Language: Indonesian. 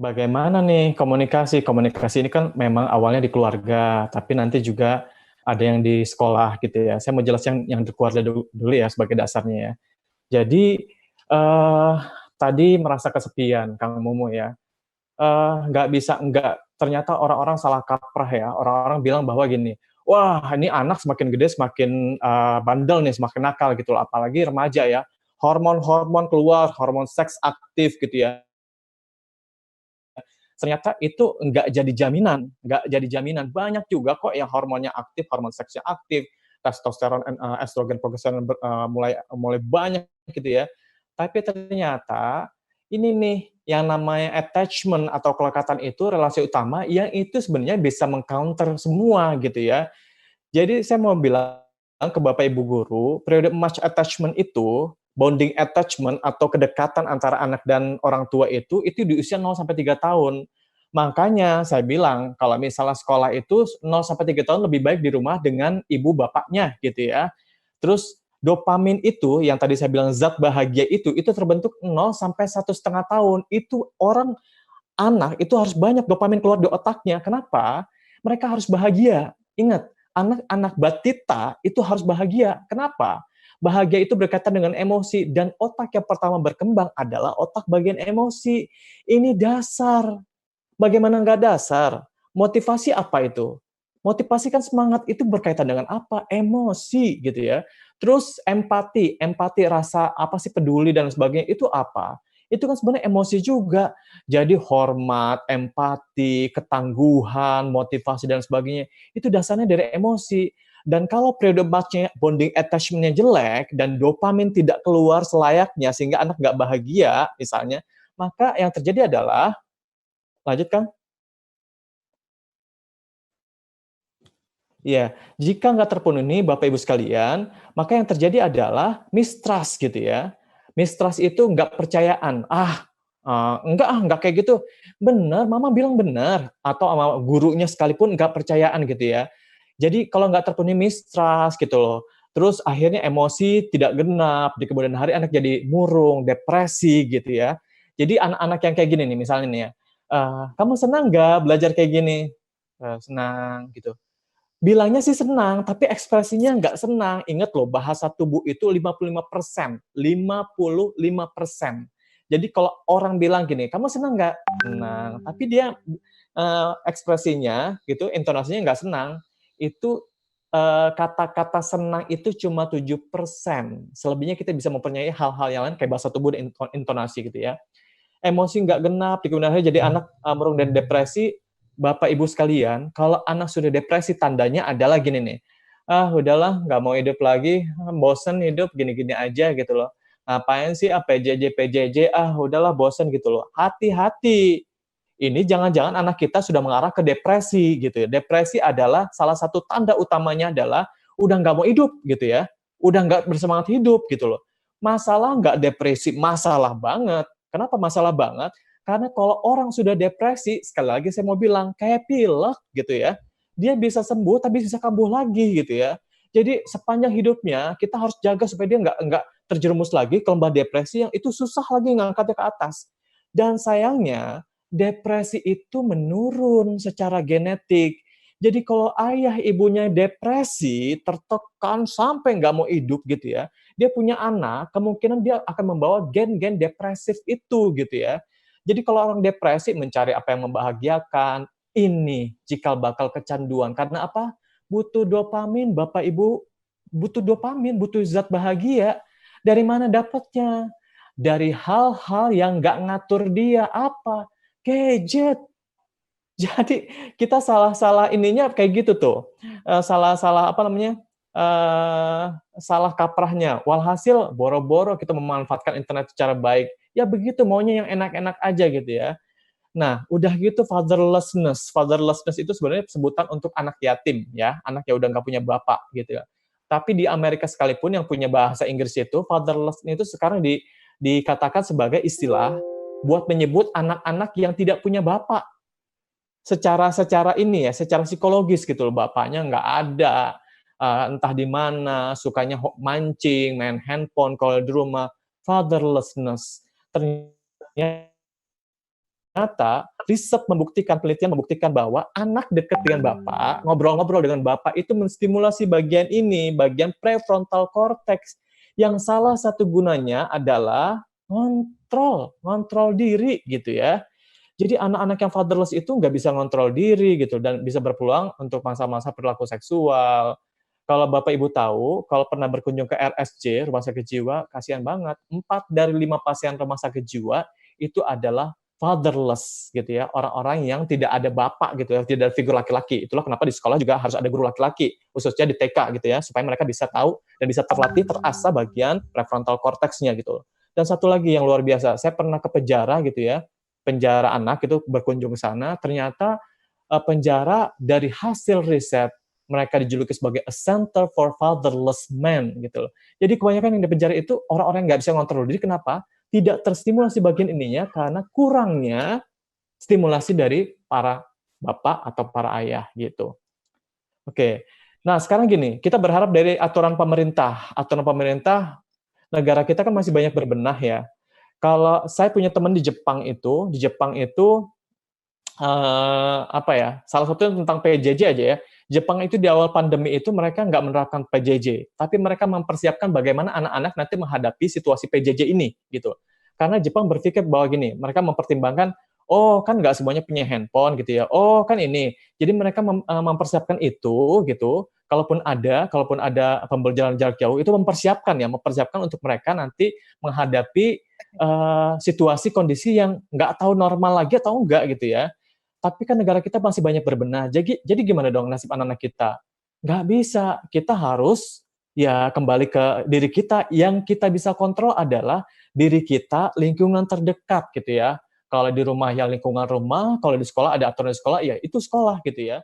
Bagaimana nih komunikasi? Komunikasi ini kan memang awalnya di keluarga, tapi nanti juga ada yang di sekolah gitu ya. Saya mau jelas yang di keluarga dulu ya sebagai dasarnya ya. Jadi eh tadi merasa kesepian, Kang Momo ya. Nggak bisa nggak, ternyata orang-orang salah kaprah ya. Orang-orang bilang bahwa gini, wah ini anak semakin gede semakin bandel nih, semakin nakal gitu loh. Apalagi remaja ya. Hormon-hormon keluar, hormon seks aktif gitu ya. Ternyata itu nggak jadi jaminan. Banyak juga kok yang hormonnya aktif, hormon seksnya aktif, testosteron, estrogen, progesteron mulai mulai banyak gitu ya. Tapi ternyata ini nih yang namanya attachment atau kelekatan itu relasi utama yang itu sebenarnya bisa mengcounter semua gitu ya. Jadi saya mau bilang ke Bapak Ibu guru, periode emas attachment itu, bonding attachment atau kedekatan antara anak dan orang tua itu di usia 0 sampai 3 tahun. Makanya saya bilang kalau misalnya sekolah itu 0 sampai 3 tahun lebih baik di rumah dengan ibu bapaknya gitu ya. Terus dopamin itu yang tadi saya bilang zat bahagia itu terbentuk 0 sampai 1,5 tahun. Itu orang anak itu harus banyak dopamin keluar di otaknya. Kenapa? Mereka harus bahagia. Ingat, anak-anak batita itu harus bahagia. Kenapa? Bahagia itu berkaitan dengan emosi, dan otak yang pertama berkembang adalah otak bagian emosi. Ini dasar. Bagaimana nggak dasar? Motivasi apa itu? Motivasi kan semangat itu berkaitan dengan apa? Emosi gitu ya. Terus empati, empati rasa apa sih, peduli dan sebagainya, itu apa? Itu kan sebenarnya emosi juga. Jadi hormat, empati, ketangguhan, motivasi dan sebagainya, itu dasarnya dari emosi. Dan kalau periode matchnya bonding attachment-nya jelek dan dopamin tidak keluar selayaknya sehingga anak nggak bahagia misalnya, maka yang terjadi adalah, lanjut Kang. Iya, jika nggak terpenuhi Bapak Ibu sekalian, maka yang terjadi adalah mistrust gitu ya. Mistrust itu nggak percayaan. Nggak kayak gitu. Benar, Mama bilang benar. Atau sama gurunya sekalipun nggak percayaan gitu ya. Jadi kalau nggak terpenuhi mistrust gitu loh. Terus akhirnya emosi tidak genap, di kemudian hari anak jadi murung, depresi gitu ya. Jadi anak-anak yang kayak gini nih, misalnya nih ya, kamu senang nggak belajar kayak gini? Senang gitu. Bilangnya sih senang, tapi ekspresinya nggak senang. Ingat loh, bahasa tubuh itu 55%. 55%. Jadi kalau orang bilang gini, kamu senang nggak? Senang. Tapi dia ekspresinya, gitu, intonasinya nggak senang. Itu kata-kata senang itu cuma 7%. Selebihnya kita bisa mempunyai hal-hal yang lain, kayak bahasa tubuh dan intonasi gitu ya. Emosi nggak genap, di kemudian hari jadi anak murung dan depresi. Bapak Ibu sekalian, kalau anak sudah depresi tandanya adalah gini nih, udahlah nggak mau hidup lagi, bosen hidup gini-gini aja gitu loh. Ngapain sih PJJ PJJ, udahlah bosen gitu loh. Hati-hati, ini jangan-jangan anak kita sudah mengarah ke depresi gitu ya. Depresi adalah salah satu tanda utamanya adalah udah nggak mau hidup gitu ya, udah nggak bersemangat hidup gitu loh. Masalah nggak depresi, masalah banget. Kenapa masalah banget? Karena kalau orang sudah depresi, sekali lagi saya mau bilang, kayak pilek gitu ya. Dia bisa sembuh, tapi bisa kambuh lagi gitu ya. Jadi sepanjang hidupnya, kita harus jaga supaya dia nggak terjerumus lagi ke lembah depresi yang itu susah lagi ngangkatnya ke atas. Dan sayangnya, depresi itu menurun secara genetik. Jadi kalau ayah ibunya depresi, tertekan sampai nggak mau hidup gitu ya, dia punya anak, kemungkinan dia akan membawa gen-gen depresif itu gitu ya. Jadi kalau orang depresi mencari apa yang membahagiakan, ini cikal bakal kecanduan. Karena apa? Butuh dopamin, Bapak Ibu. Butuh dopamin, butuh zat bahagia. Dari mana dapatnya? Dari hal-hal yang nggak ngatur dia. Apa? Gadget. Jadi kita salah-salah ininya kayak gitu tuh. Salah-salah apa namanya? eh Salah kaprahnya. Walhasil boro-boro kita memanfaatkan internet secara baik. Ya begitu, maunya yang enak-enak aja gitu ya. Nah, udah gitu fatherlessness. Fatherlessness itu sebenarnya sebutan untuk anak yatim ya, anak yang udah nggak punya bapak gitu ya. Tapi di Amerika sekalipun yang punya bahasa Inggris itu fatherless itu sekarang dikatakan sebagai istilah buat menyebut anak-anak yang tidak punya bapak. Secara secara ini ya, secara psikologis gitu loh, bapaknya nggak ada, entah di mana, sukanya mancing, main handphone kalau di rumah, fatherlessness. Ternyata ternyata riset membuktikan, penelitian membuktikan bahwa anak dekat dengan bapak, ngobrol-ngobrol dengan bapak itu menstimulasi bagian ini, bagian prefrontal cortex, yang salah satu gunanya adalah ngontrol diri gitu ya. Jadi anak-anak yang fatherless itu nggak bisa ngontrol diri gitu dan bisa berpeluang untuk masa-masa perilaku seksual. Kalau Bapak Ibu tahu, kalau pernah berkunjung ke RSJ, Rumah Sakit Jiwa, kasihan banget. 4 dari 5 pasien rumah sakit jiwa itu adalah fatherless gitu ya, orang-orang yang tidak ada bapak gitu ya, tidak ada figur laki-laki. Itulah kenapa di sekolah juga harus ada guru laki-laki, khususnya di TK gitu ya, supaya mereka bisa tahu dan bisa terlatih, terasah bagian prefrontal cortex-nya gitu. Dan satu lagi yang luar biasa, saya pernah ke penjara gitu ya, penjara anak itu berkunjung ke sana, ternyata penjara dari hasil riset mereka dijuluki sebagai a center for fatherless men gitu loh. Jadi kebanyakan yang di penjara itu orang-orang yang nggak bisa ngontrol diri. Kenapa? Tidak terstimulasi bagian ininya karena kurangnya stimulasi dari para bapak atau para ayah gitu. Oke. Nah, sekarang gini, kita berharap dari aturan pemerintah. Aturan pemerintah negara kita kan masih banyak berbenah ya. Kalau saya punya teman di Jepang itu apa ya, salah satunya tentang PJJ aja ya. Jepang itu di awal pandemi itu mereka nggak menerapkan PJJ, tapi mereka mempersiapkan bagaimana anak-anak nanti menghadapi situasi PJJ ini, gitu. Karena Jepang berpikir bahwa gini, mereka mempertimbangkan, oh kan nggak semuanya punya handphone gitu ya, oh kan ini. Jadi mereka mempersiapkan itu gitu, kalaupun ada pembelajaran jarak jauh, itu mempersiapkan untuk mereka nanti menghadapi situasi kondisi yang nggak tahu normal lagi atau enggak gitu ya. Tapi kan negara kita masih banyak berbenah. Jadi gimana dong nasib anak-anak kita? Nggak bisa. Kita harus ya kembali ke diri kita. Yang kita bisa kontrol adalah diri kita, lingkungan terdekat gitu ya. Kalau di rumah ya lingkungan rumah, kalau di sekolah ada aturan di sekolah, ya itu sekolah gitu ya.